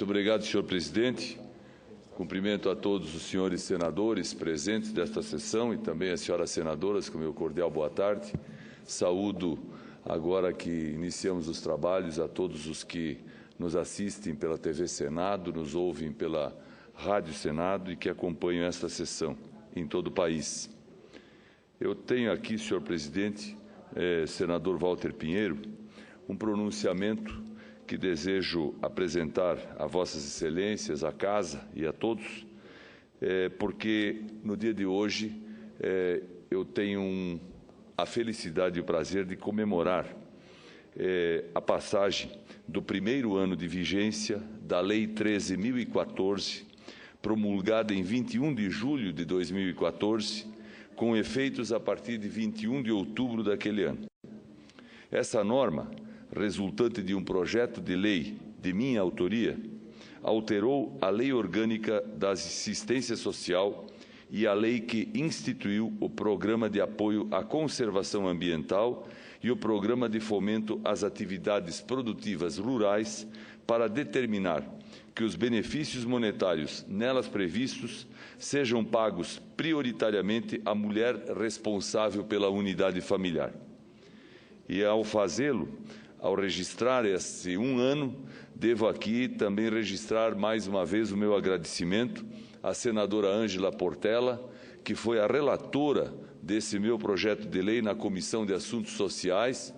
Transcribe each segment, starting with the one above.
Muito obrigado, senhor presidente. Cumprimento a todos os senhores senadores presentes desta sessão e também as senhoras senadoras com meu cordial boa tarde. Saúdo, agora que iniciamos os trabalhos, a todos os que nos assistem pela TV Senado, nos ouvem pela Rádio Senado e que acompanham esta sessão em todo o país. Eu tenho aqui, senhor presidente, senador Walter Pinheiro, um pronunciamento que desejo apresentar a Vossas Excelências, à Casa e a todos, porque no dia de hoje eu tenho a felicidade e o prazer de comemorar a passagem do primeiro ano de vigência da Lei 13.014, promulgada em 21 de julho de 2014, com efeitos a partir de 21 de outubro daquele ano. Essa norma, resultante de um projeto de lei de minha autoria, alterou a Lei Orgânica da Assistência Social e a lei que instituiu o Programa de Apoio à Conservação Ambiental e o Programa de Fomento às Atividades Produtivas Rurais para determinar que os benefícios monetários nelas previstos sejam pagos prioritariamente à mulher responsável pela unidade familiar. E, ao fazê-lo, ao registrar esse ano, devo aqui também registrar mais uma vez o meu agradecimento à senadora Ângela Portela, que foi a relatora desse meu projeto de lei na Comissão de Assuntos Sociais,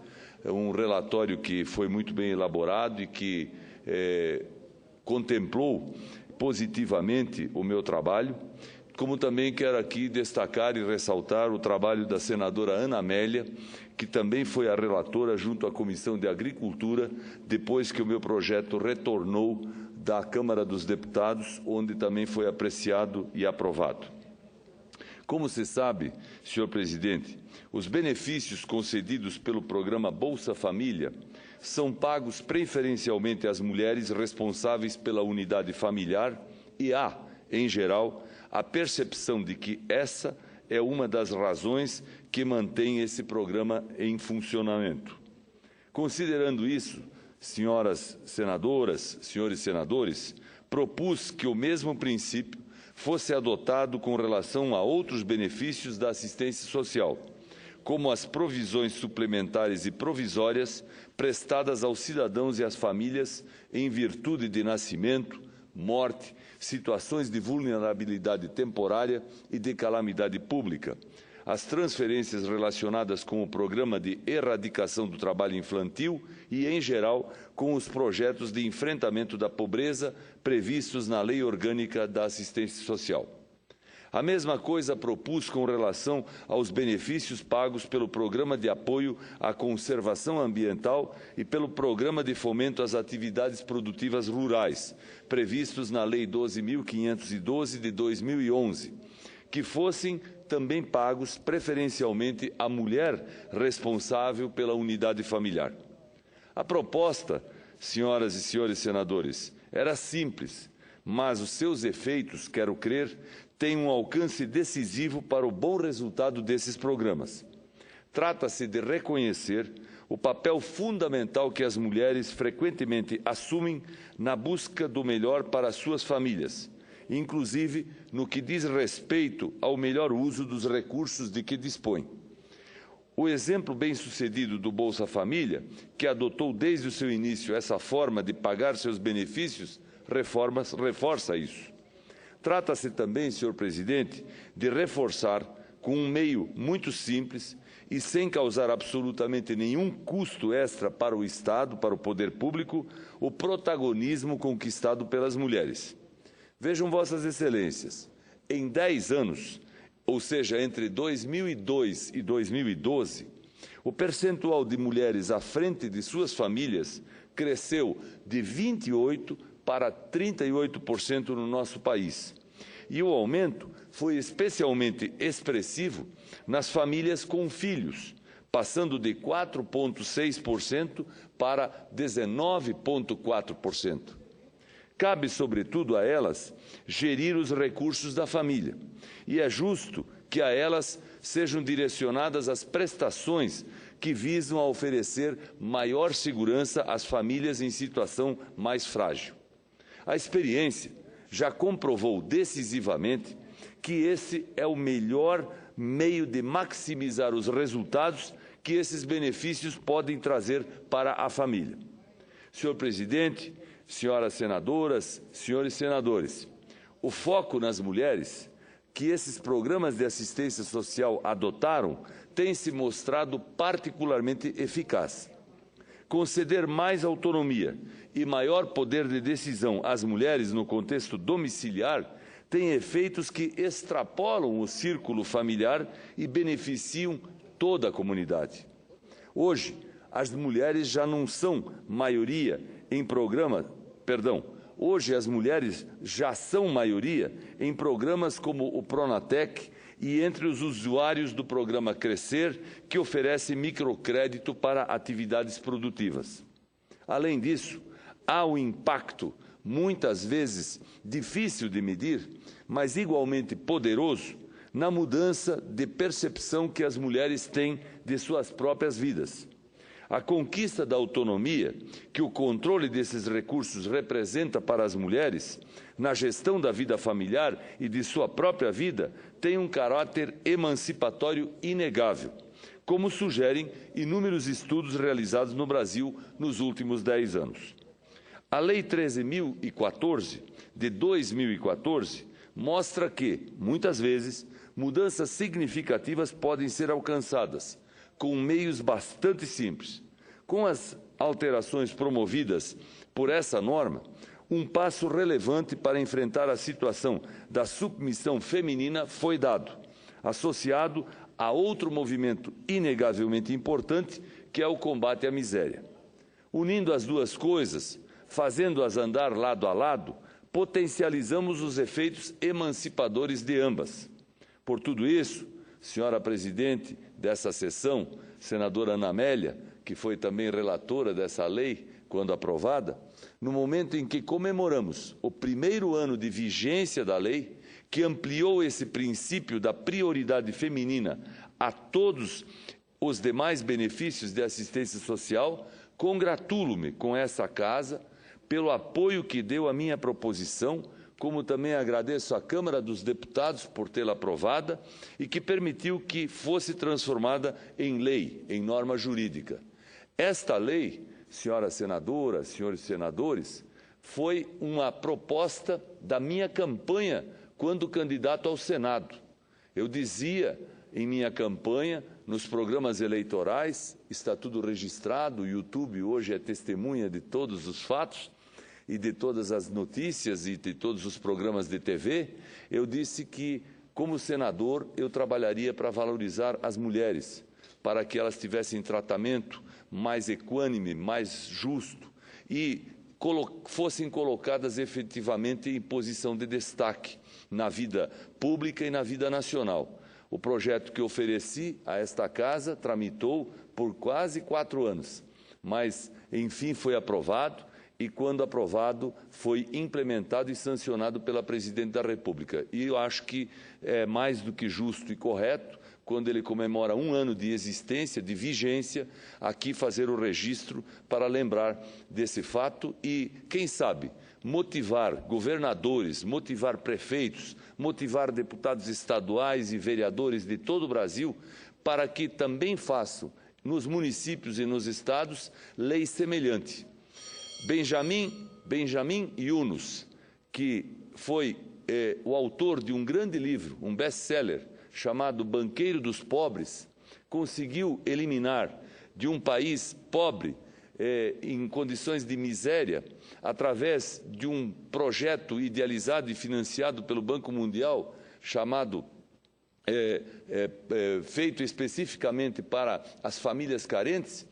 um relatório que foi muito bem elaborado e que contemplou positivamente o meu trabalho, como também quero aqui destacar e ressaltar o trabalho da senadora Ana Amélia, que também foi a relatora junto à Comissão de Agricultura, depois que o meu projeto retornou da Câmara dos Deputados, onde também foi apreciado e aprovado. Como se sabe, senhor presidente, os benefícios concedidos pelo programa Bolsa Família são pagos preferencialmente às mulheres responsáveis pela unidade familiar e há, em geral, a percepção de que essa é uma das razões que mantém esse programa em funcionamento. Considerando isso, senhoras senadoras, senhores senadores, propus que o mesmo princípio fosse adotado com relação a outros benefícios da assistência social, como as provisões suplementares e provisórias prestadas aos cidadãos e às famílias em virtude de nascimento, morte, situações de vulnerabilidade temporária e de calamidade pública, as transferências relacionadas com o Programa de Erradicação do Trabalho Infantil e, em geral, com os projetos de enfrentamento da pobreza previstos na Lei Orgânica da Assistência Social. A mesma coisa propus com relação aos benefícios pagos pelo Programa de Apoio à Conservação Ambiental e pelo Programa de Fomento às Atividades Produtivas Rurais, previstos na Lei 12.512 de 2011, que fossem também pagos preferencialmente à mulher responsável pela unidade familiar. A proposta, senhoras e senhores senadores, era simples, mas os seus efeitos, quero crer, têm um alcance decisivo para o bom resultado desses programas. Trata-se de reconhecer o papel fundamental que as mulheres frequentemente assumem na busca do melhor para suas famílias, inclusive no que diz respeito ao melhor uso dos recursos de que dispõem. O exemplo bem-sucedido do Bolsa Família, que adotou desde o seu início essa forma de pagar seus benefícios, reforça isso. Trata-se também, senhor presidente, de reforçar, com um meio muito simples e sem causar absolutamente nenhum custo extra para o Estado, para o poder público, o protagonismo conquistado pelas mulheres. Vejam, Vossas Excelências, em 10 anos, ou seja, entre 2002 e 2012, o percentual de mulheres à frente de suas famílias cresceu de 28% para 38% no nosso país. E o aumento foi especialmente expressivo nas famílias com filhos, passando de 4,6% para 19,4%. Cabe, sobretudo, a elas gerir os recursos da família, e é justo que a elas sejam direcionadas as prestações que visam a oferecer maior segurança às famílias em situação mais frágil. A experiência já comprovou decisivamente que esse é o melhor meio de maximizar os resultados que esses benefícios podem trazer para a família. Senhor presidente, senhoras senadoras, senhores senadores, o foco nas mulheres que esses programas de assistência social adotaram tem se mostrado particularmente eficaz. Conceder mais autonomia e maior poder de decisão às mulheres no contexto domiciliar tem efeitos que extrapolam o círculo familiar e beneficiam toda a comunidade. Hoje, as mulheres já não são maioria em Hoje as mulheres já são maioria em programas como o Pronatec e entre os usuários do programa Crescer, que oferece microcrédito para atividades produtivas. Além disso, há um impacto, muitas vezes difícil de medir, mas igualmente poderoso, na mudança de percepção que as mulheres têm de suas próprias vidas. A conquista da autonomia que o controle desses recursos representa para as mulheres, na gestão da vida familiar e de sua própria vida, tem um caráter emancipatório inegável, como sugerem inúmeros estudos realizados no Brasil nos últimos 10 anos. A Lei 13.014, de 2014, mostra que, muitas vezes, mudanças significativas podem ser alcançadas com meios bastante simples. Com as alterações promovidas por essa norma, um passo relevante para enfrentar a situação da submissão feminina foi dado, associado a outro movimento inegavelmente importante, que é o combate à miséria. Unindo as duas coisas, fazendo-as andar lado a lado, potencializamos os efeitos emancipadores de ambas. Por tudo isso, senhora presidente dessa sessão, senadora Ana Amélia, que foi também relatora dessa lei quando aprovada, no momento em que comemoramos o primeiro ano de vigência da lei, que ampliou esse princípio da prioridade feminina a todos os demais benefícios de assistência social, congratulo-me com essa Casa pelo apoio que deu à minha proposição, como também agradeço à Câmara dos Deputados por tê-la aprovada e que permitiu que fosse transformada em lei, em norma jurídica. Esta lei, senhoras senadoras, senhores senadores, foi uma proposta da minha campanha quando candidato ao Senado. Eu dizia em minha campanha, nos programas eleitorais, está tudo registrado, o YouTube hoje é testemunha de todos os fatos, e de todas as notícias e de todos os programas de TV, eu disse que, como senador, eu trabalharia para valorizar as mulheres, para que elas tivessem tratamento mais equânime, mais justo e fossem colocadas efetivamente em posição de destaque na vida pública e na vida nacional. O projeto que ofereci a esta Casa tramitou por quase 4 anos, mas, enfim, foi aprovado. E, quando aprovado, foi implementado e sancionado pela Presidente da República. E eu acho que é mais do que justo e correto, quando ele comemora 1 ano de existência, de vigência, aqui fazer o registro para lembrar desse fato e, quem sabe, motivar governadores, motivar prefeitos, motivar deputados estaduais e vereadores de todo o Brasil para que também façam, nos municípios e nos estados, lei semelhante. Benjamin Yunus, que foi o autor de um grande livro, um best-seller, chamado Banqueiro dos Pobres, conseguiu eliminar de um país pobre, em condições de miséria, através de um projeto idealizado e financiado pelo Banco Mundial, chamado feito especificamente para as famílias carentes,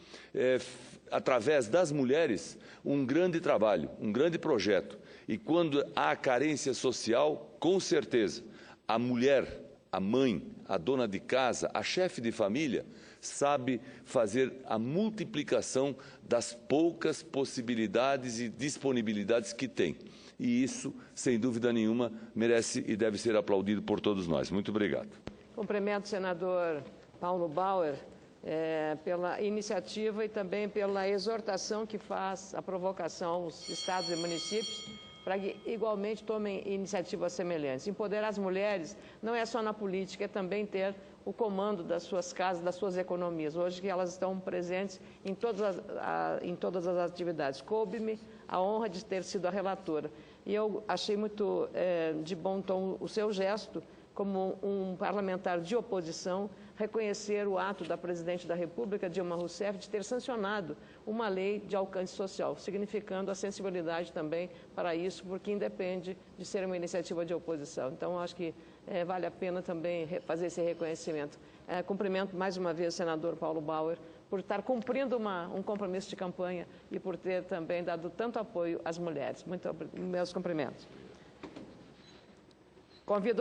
através das mulheres, um grande trabalho, um grande projeto. E quando há carência social, com certeza, a mulher, a mãe, a dona de casa, a chefe de família, sabe fazer a multiplicação das poucas possibilidades e disponibilidades que tem. E isso, sem dúvida nenhuma, merece e deve ser aplaudido por todos nós. Muito obrigado. Cumprimento o senador Paulo Bauer pela iniciativa e também pela exortação que faz a provocação aos estados e municípios para que igualmente tomem iniciativas semelhantes. Empoderar as mulheres não é só na política, é também ter o comando das suas casas, das suas economias. Hoje que elas estão presentes em todas as atividades. Coube-me a honra de ter sido a relatora. E eu achei muito de bom tom o seu gesto, como um parlamentar de oposição, reconhecer o ato da Presidente da República, Dilma Rousseff, de ter sancionado uma lei de alcance social, significando a sensibilidade também para isso, porque independe de ser uma iniciativa de oposição. Então, acho que vale a pena também fazer esse reconhecimento. Cumprimento mais uma vez o senador Paulo Bauer por estar cumprindo um compromisso de campanha e por ter também dado tanto apoio às mulheres. Meus cumprimentos. Convido